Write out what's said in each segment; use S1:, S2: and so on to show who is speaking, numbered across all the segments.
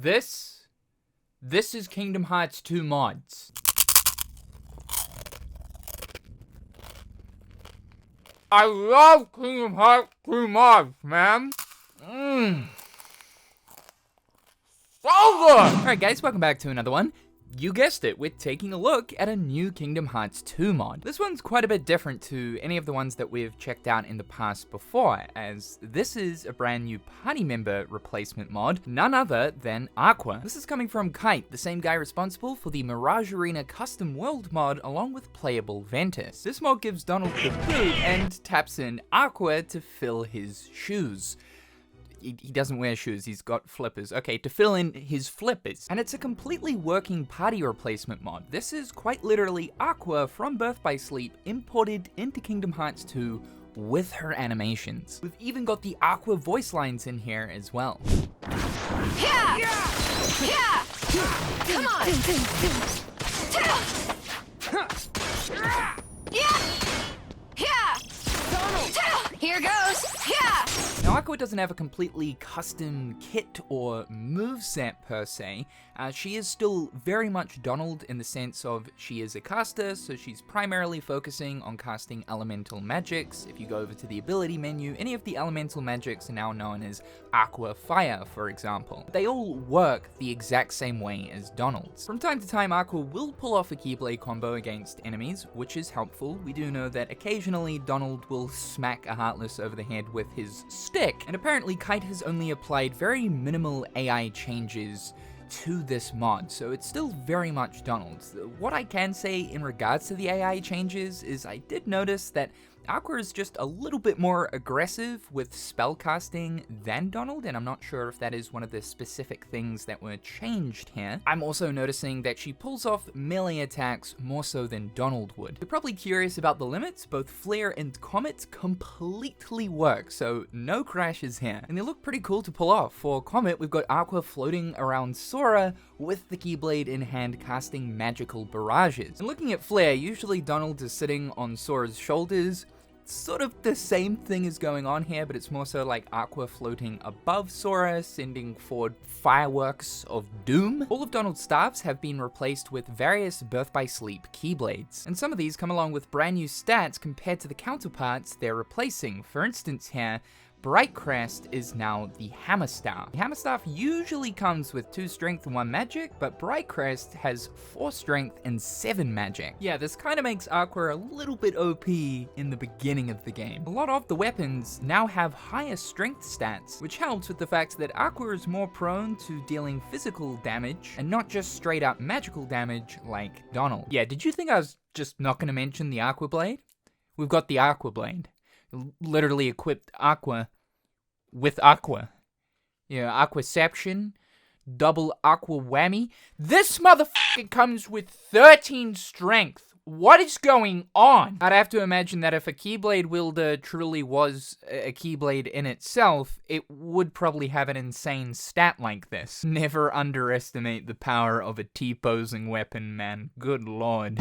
S1: This is Kingdom Hearts 2 mods. I love Kingdom Hearts 2 mods, man. So good! Alright guys, welcome back to another one. You guessed it, we're taking a look at a new Kingdom Hearts 2 mod. This one's quite a bit different to any of the ones that we've checked out in the past before, as this is a brand new party member replacement mod, none other than Aqua. This is coming from Kite, the same guy responsible for the Mirage Arena custom world mod along with Playable Ventus. This mod gives Donald the boot and taps in Aqua to fill his shoes. He doesn't wear shoes, he's got flippers. Okay, to fill in his flippers. And it's a completely working party replacement mod. This is quite literally Aqua from Birth by Sleep imported into Kingdom Hearts 2 with her animations. We've even got the Aqua voice lines in here as well.
S2: Yeah! Yeah! Come on! Yeah! Here goes! Yeah!
S1: Now, Aqua doesn't have a completely custom kit or moveset per se. She is still very much Donald in the sense of she is a caster, so she's primarily focusing on casting elemental magics. If you go over to the ability menu, any of the elemental magics are now known as Aqua Fire, for example. They all work the exact same way as Donald's. From time to time, Aqua will pull off a Keyblade combo against enemies, which is helpful. We do know that occasionally Donald will smack a Heartless over the head with his stick, and apparently Kite has only applied very minimal AI changes to this mod, so it's still very much Donald's. What I can say in regards to the AI changes is I did notice that Aqua is just a little bit more aggressive with spellcasting than Donald, and I'm not sure if that is one of the specific things that were changed here. I'm also noticing that she pulls off melee attacks more so than Donald would. You're probably curious about the limits. Both Flare and Comet completely work, so no crashes here. And they look pretty cool to pull off. For Comet, we've got Aqua floating around Sora with the Keyblade in hand casting magical barrages. And looking at Flare, usually Donald is sitting on Sora's shoulders. Sort of the same thing is going on here, but it's more so like Aqua floating above Sora, sending forward fireworks of doom. All of Donald's staffs have been replaced with various Birth by Sleep Keyblades, and some of these come along with brand new stats compared to the counterparts they're replacing. For instance here, Bright Crest is now the Hammer Staff. The Hammer Staff usually comes with 2 strength and 1 magic, but Bright Crest has 4 strength and 7 magic. Yeah, this kind of makes Aqua a little bit OP in the beginning of the game. A lot of the weapons now have higher strength stats, which helps with the fact that Aqua is more prone to dealing physical damage and not just straight up magical damage like Donald. Yeah, did you think I was just not going to mention the Aqua Blade? We've got the Aqua Blade. Literally equipped Aqua with Aqua. Yeah, Aquaception, double Aqua whammy. This motherfucker comes with 13 strength. What is going on? I'd have to imagine that if a Keyblade wielder truly was a Keyblade in itself, it would probably have an insane stat like this. Never underestimate the power of a T-posing weapon, man. Good lord.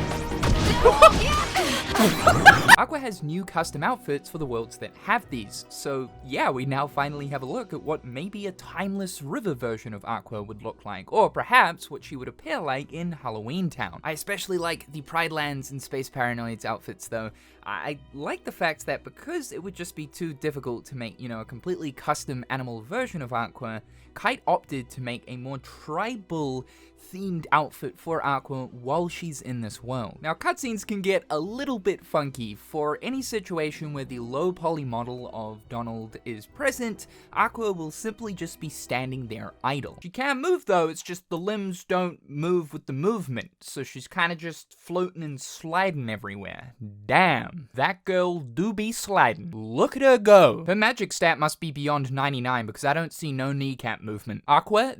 S1: Aqua has new custom outfits for the worlds that have these, so yeah, we now finally have a look at what maybe a timeless river version of Aqua would look like, or perhaps what she would appear like in Halloween Town. I especially like the Pride Lands and Space Paranoids outfits though. I like the fact that because it would just be too difficult to make, a completely custom animal version of Aqua, Kite opted to make a more tribal themed outfit for Aqua while she's in this world. Now, cutscenes can get a little bit funky. For any situation where the low poly model of Donald is present, Aqua will simply just be standing there idle. She can move though, it's just the limbs don't move with the movement, so she's kind of just floating and sliding everywhere. Damn, that girl do be sliding. Look at her go. Her magic stat must be beyond 99 because I don't see no kneecap movement. Aqua,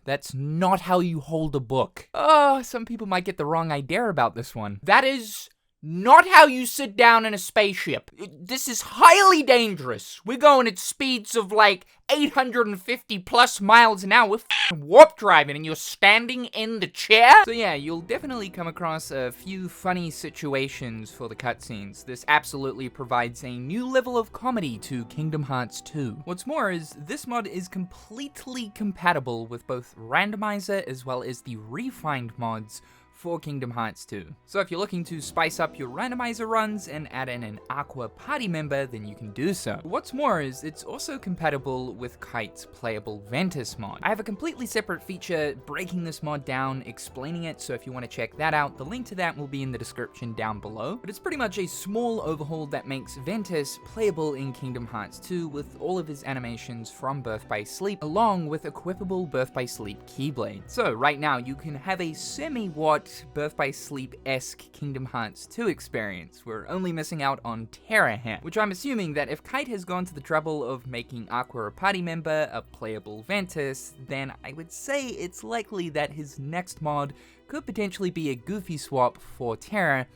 S1: that's not how you hold a book. Oh, some people might get the wrong idea about this one. That is Not how you sit down in a spaceship. This is highly dangerous. We're going at speeds of like 850 plus miles an hour. We're warp driving and you're standing in the chair? So yeah, you'll definitely come across a few funny situations for the cutscenes. This absolutely provides a new level of comedy to Kingdom Hearts 2. What's more is, this mod is completely compatible with both Randomizer as well as the refined mods for Kingdom Hearts 2. So if you're looking to spice up your randomizer runs and add in an Aqua party member, then you can do so. What's more is, it's also compatible with Kite's Playable Ventus mod. I have a completely separate feature breaking this mod down, explaining it, so if you want to check that out, the link to that will be in the description down below. But it's pretty much a small overhaul that makes Ventus playable in Kingdom Hearts 2 with all of his animations from Birth by Sleep, along with equipable Birth by Sleep Keyblade. So right now, you can have a semi-watt Birth by Sleep-esque Kingdom Hearts 2 experience. We're only missing out on Terra here, which I'm assuming that if Kite has gone to the trouble of making Aqua a party member, a playable Ventus, then I would say it's likely that his next mod could potentially be a goofy swap for Terra,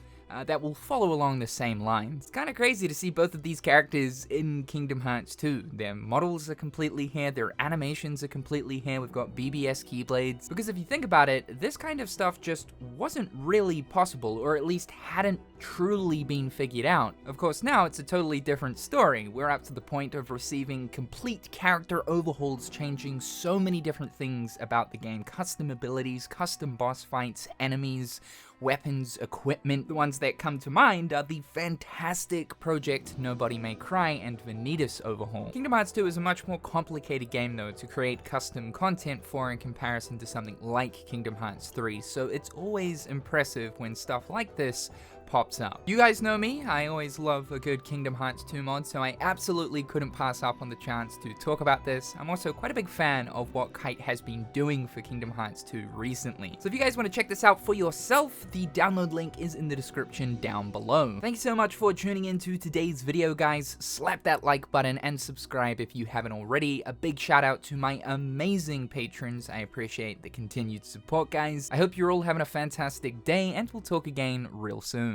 S1: that will follow along the same lines. It's kind of crazy to see both of these characters in Kingdom Hearts 2. Their models are completely here, their animations are completely here, we've got BBS Keyblades. Because if you think about it, this kind of stuff just wasn't really possible, or at least hadn't truly been figured out. Of course, now it's a totally different story. We're up to the point of receiving complete character overhauls, changing so many different things about the game. Custom abilities, custom boss fights, enemies, weapons, equipment. The ones that come to mind are the fantastic Project Nobody May Cry and Ventus overhaul. Kingdom Hearts 2 is a much more complicated game though to create custom content for in comparison to something like Kingdom Hearts 3, so it's always impressive when stuff like this pops up. You guys know me, I always love a good Kingdom Hearts 2 mod, so I absolutely couldn't pass up on the chance to talk about this. I'm also quite a big fan of what Kite has been doing for Kingdom Hearts 2 recently. So if you guys want to check this out for yourself, the download link is in the description down below. Thank you so much for tuning into today's video, guys. Slap that like button and subscribe if you haven't already. A big shout out to my amazing patrons. I appreciate the continued support, guys. I hope you're all having a fantastic day, and we'll talk again real soon.